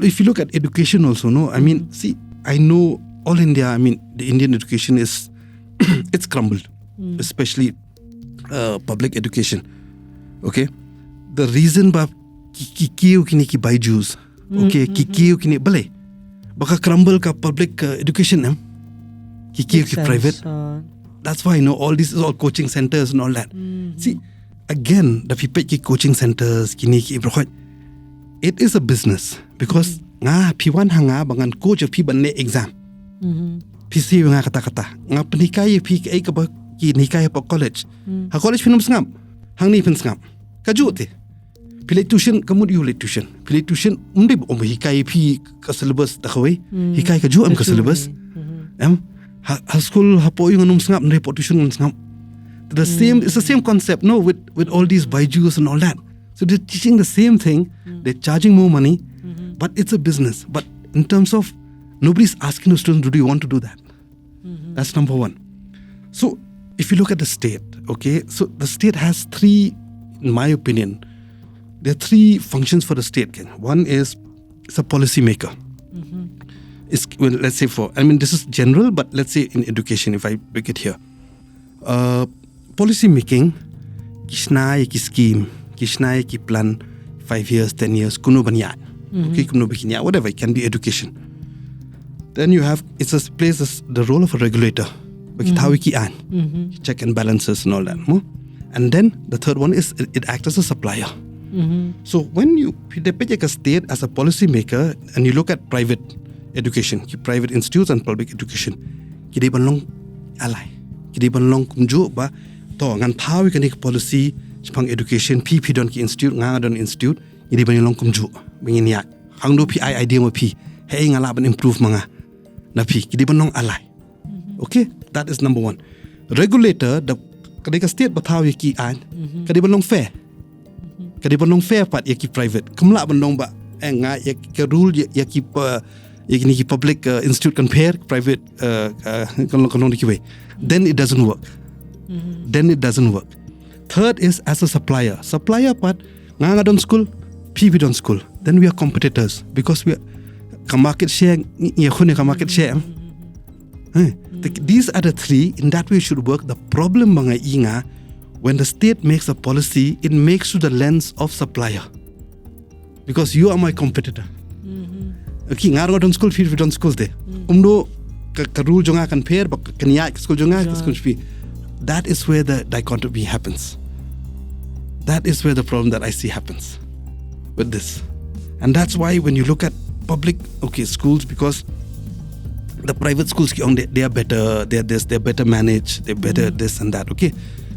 if you look at education also, no, I mean, see, I know all India, I mean, the Indian education is, it's crumbled, especially public education. Okay? The reason ba kikiu kini ki Byju's, okay, kikiu kini bale, baka crumble ka public education em, kikiu ki private. That's why, all this is all coaching centers and all that. See, again, the people ki coaching centers, kini ki brohoi, it is a business because nga P1 hanga bangan coach of P1 exam. PC nga kata-kata. Nga penikaya P ay ka ba ki nikaya pa college. Ha college pinum sngam. Hang ni pin sngam. Kaju te. Pilih tuition kamu diulit tuition. Pilih tuition undi hikai P ka syllabus takawai. Hikai kaju am ka syllabus. Ha school ha po yung anum sngam report tuition sngam. It's the same concept, no, with all these Byju's and all that. So they're teaching the same thing. They're charging more money, but it's a business. But in terms of nobody's asking the students, do you want to do that? That's number one. So if you look at the state, okay, so the state has three, in my opinion, there are three functions for the state. One is it's a policy maker. Well, let's say this is general, but let's say in education, if I break it here. Policy making, kisna ki scheme, kisna ki plan, 5 years, 10 years, kuno banya. Okay, kuno bikinya, whatever, it can be education. Then you have, plays the role of a regulator. Check and balances and all that. And then the third one is it acts as a supplier. So when you pick a state as a policy maker and you look at private education, private institutes and public education, kide banlong ally. Kide banlong kumjo ba to ngan power kanik policy chpang education p don ki institute nga don institute kide banlong kumjo bingin yak hangdo pi idea mo pi hey ngala ban improve mga na pi kide banlong ally. Okay, that is number one. Regulator the kadika state bataw ki an kade banlong fair. Kade banlong fair pat yaki private kamla banlong ba nga yak rule yaki ki public institute compare private then it doesn't work. Third is as a supplier part nga don school PB don school, then we are competitors because we are market share these are the three. In that way it should work. The problem mga inga, when the state makes a policy, it makes through the lens of supplier because you are my competitor. Okay, nga don school fee don schools de. Kumno ka rule jonga kan pair but kanya school jonga school fee. That is where the dichotomy happens. That is where the problem that I see happens with this. And that's why when you look at public schools, because the private schools they are better, they're better managed, they're better this and that, okay?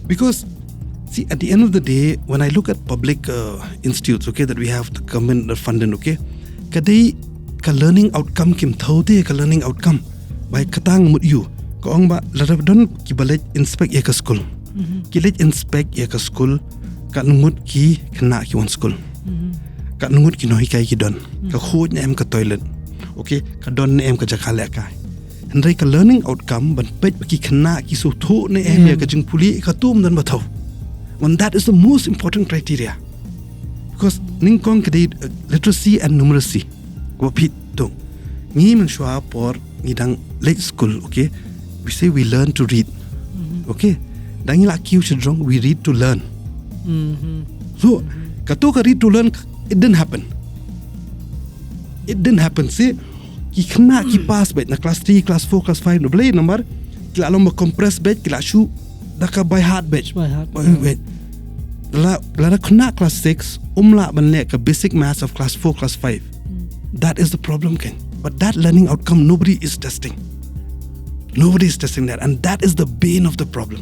Because see, at the end of the day, when I look at public institutes, okay, that we have the government funded, okay, kadai ka learning outcome kim thaude ka learning outcome by katang mut you ko ong ba larabdon ki balej inspect ka school kilej inspect ka school ka nungut ki khna ki one school ka nungut ki Nonghikai ki don ka khoj na em ka toilet, okay, ka don na em ka jakhale ka Hynrei ka learning outcome ban pej ki khna ki so tho na em ka jing puli ka tum dan ba thau. When that is the most important criteria, because ning kong kadai literacy and numeracy wapit dong ngi man shwa por ni dang late school, okay, we say we learn to read, okay, dang la kiu chidrong we read to learn. So kato ka read to learn, it didn't happen. See, ki khna ki pass bet na class 3 class 4 class 5 no blay number kila long ma compress bet kila shu daka by heart bet la khna class 6 umla ban le ka basic maths of class 4 class 5. That is the problem, Ken. But that learning outcome, nobody is testing. Nobody is testing that. And that is the bane of the problem.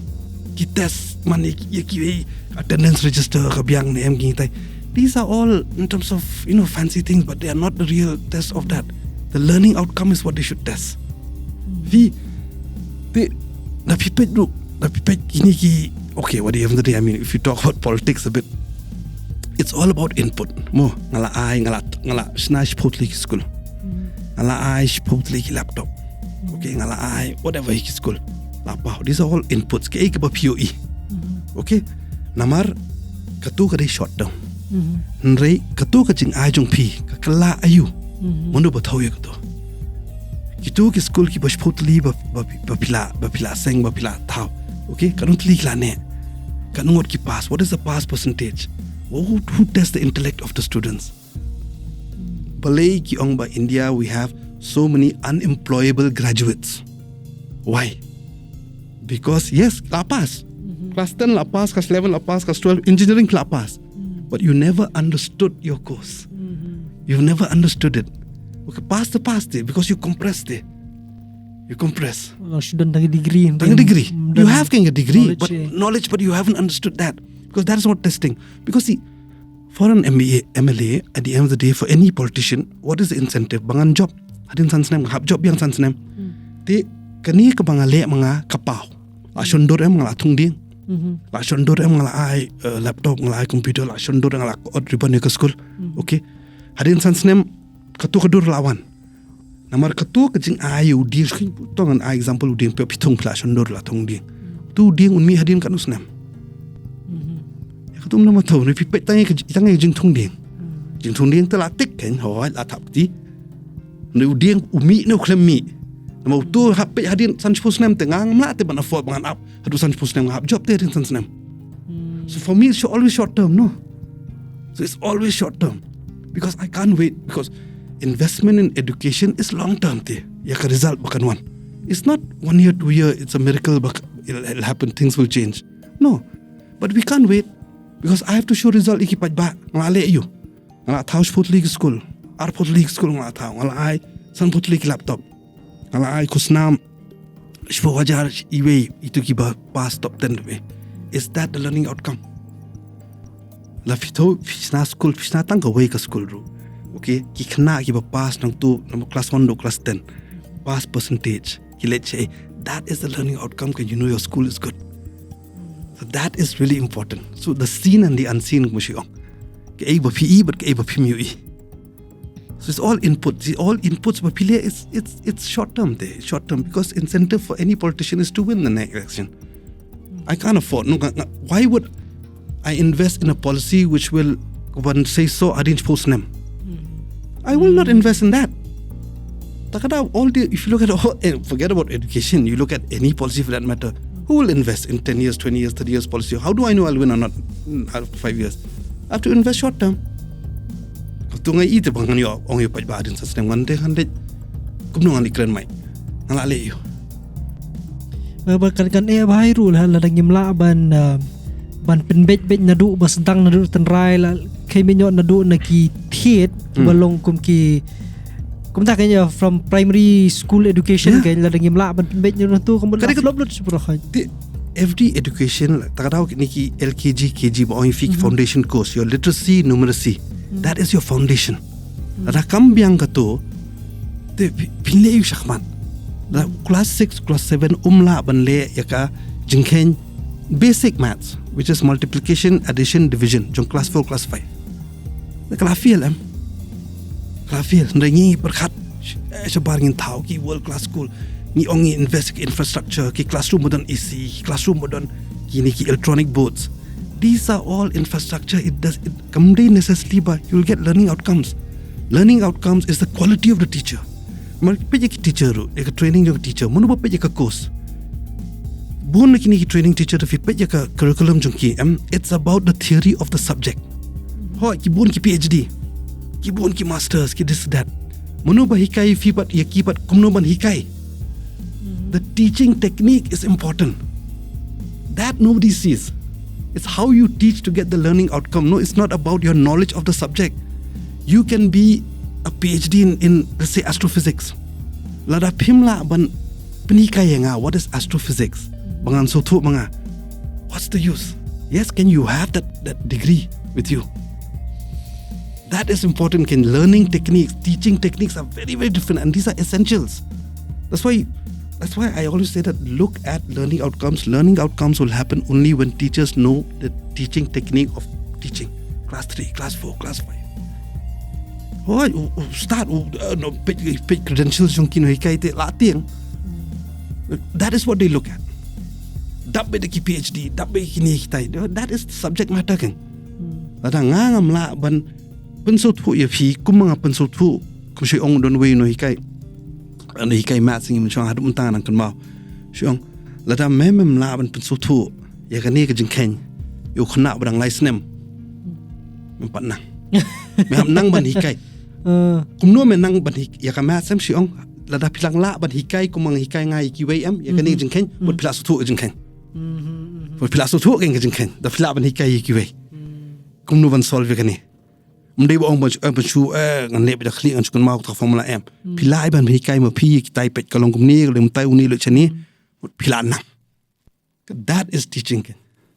Ki test, attendance register, these are all in terms of, fancy things, but they are not the real test of that. The learning outcome is what they should test. Okay, what do you have to do? I mean, if you talk about politics a bit, it's all about input. Mo ngala snash potli school. Ngala potli laptop. Okay, ngala whatever school. Lapau. These are all inputs. Ke ba POE. Okay? Namar katu ka short down. Hynrei katu ka jing jong pi ka kala ayu. Mano batau ya kato. Kita ke school ki bashpotli bapila seng bapila tau. Okay, kanun tli klane. Kanun what ki pass. What is the pass percentage? Who tests the intellect of the students? Balai ki ong ba India we have so many unemployable graduates. Why? Because yes, la pass. Class 10 la pass, class 11 la pass, class 12 engineering la pass. But you never understood your course. You've never understood it. Okay, pass the because you compressed it. You compress. Student tang degree. You have a degree, but knowledge, but you haven't understood that. Because that is not testing. Because see, for an MLA, at the end of the day, for any politician, what is the incentive? Bangan job. Hadin sansnem, hab job yang sansnem. Te kani ka bangale mga kapaw. La shondor mga latung ding. La shondor mga ai laptop, mga ai computer, la shondor mga od riban ke school. Okay. Hadin sansnem katu lawan. Namar katu kajing ayu ding tongan ai example ding pe pitong pla shondor la tung ding. Tu ding unmi hadin kanusnem. Tum nama tahu ni pipet tanya jingtung ding telatik kan hoi la tap ti ni uding umi no klemi nama tu hapet hadin sanspus nem tengang mla te bana for bangan up hadu sanspus nem hab job te hadin sansnem. So for me it's always short term, no. So it's always short term because I can't wait, because investment in education is long term te ya ka result bakan one. It's not 1 year 2 year it's a miracle it'll happen, things will change. No, but we can't wait. Because I have to show result iki pajba ngale you. Ngala thaus putli school. Ar putli school ngala thau. Ngala ai san putli laptop. Ngala ai kusnam shpo wajar iwe itu ki pass top 10 we. Is that the learning outcome? La fito fishna school fishna tang ka way ka school ru. Okay, ki khna ki pass nang tu class 1 do class 10. Pass percentage. Ki let's say that is the learning outcome, can you know your school is good. So that is really important. So the seen and the unseen mushiyong. Ke ei ba PE but ke ei ba PMUE. So it's all input. All inputs but pile it's short term there. Short term because incentive for any politician is to win the next election. I can't afford. No, why would I invest in a policy which will one say so arrange post nem? I will not invest in that. If you look at all, forget about education, you look at any policy for that matter. Who will invest in 10 years, 20 years, 30 years policy? How do I know I'll win or not after 5 years? I have to invest short term. Tungai ite bangan yo ong yo pajba din sa snem ngante hande kumno ngani kren mai. Ngala le yo. Kan bahai rule la dangim la ban pen bet nadu basentang nadu tenrai la kai menyo nadu na ki thiet balong kum ki kum ta kanya from primary school education kan la dangim la ban pen bet nadu tu kum lop sepuro kha. Every education takadaw niki LKG KG ba ong fik foundation course, your literacy numeracy, that is your foundation. Rakam biang kato te pinle yu shakman. Class 6 class 7 umla banle yaka jingkhen basic maths, which is multiplication, addition, division, jong class 4 class 5. Kalafiel ndangi perkhat sabar ngin thau ki world class school ni ongi invest infrastructure ki classroom modern AC, classroom modern kini ki electronic boards. These are all infrastructure. It come necessarily by you will get learning outcomes. Learning outcomes is the quality of the teacher. Mar peje ki teacher ru ek training jo teacher munu ba peje ka course bon kini ki training teacher to fit peje ka curriculum jong ki it's about the theory of the subject. Ho ki bon ki PhD ki bon ki masters ki this that munu ba hikai fi pat ya ki pat kumno ban hikai. The teaching technique is important. That nobody sees. It's how you teach to get the learning outcome. No, it's not about your knowledge of the subject. You can be a PhD in let's say astrophysics. Lada pimla ban penikaya nga what is astrophysics? Bangan soto mga. What's the use? Yes, can you have that degree with you? That is important. Can learning techniques, teaching techniques are very, very different, and these are essentials. That's why I always say that look at learning outcomes. Learning outcomes will happen only when teachers know the teaching technique of teaching. Class 3, class 4, class 5. Pick credentials yung kinuhikay te lating. That is what they look at. Dabbe ki PhD, dabbe kinihikay. That is the subject matter kan. Lada ngangam la ban pensut hu ya phi kum mga pensut hu kum Shillong don way no hikai an hikai mat sing mun chang Haduh mun ta nang kan mau Shillong la da mem la ban pen su thu ya kan ni ka jing ken yo khna bang lai snem mun pat nang me ham nang ban hikai kumno me nang ban hik ya ka mat sam Shillong la da pilang la ban hikai kumang hikai ngai ki wei am ya kan ni jing ken mun pila su thu jing ken mun pila su thu ken jing ken da pila ban hikai ki wei kumno ban solve kan ni mday bo ong ban chu ngan le ba khli an chukun ma ta formula m pilai ban hikai ma phi ki tai pet kalong kum ni le mtai uni le chani pila na that is teaching ken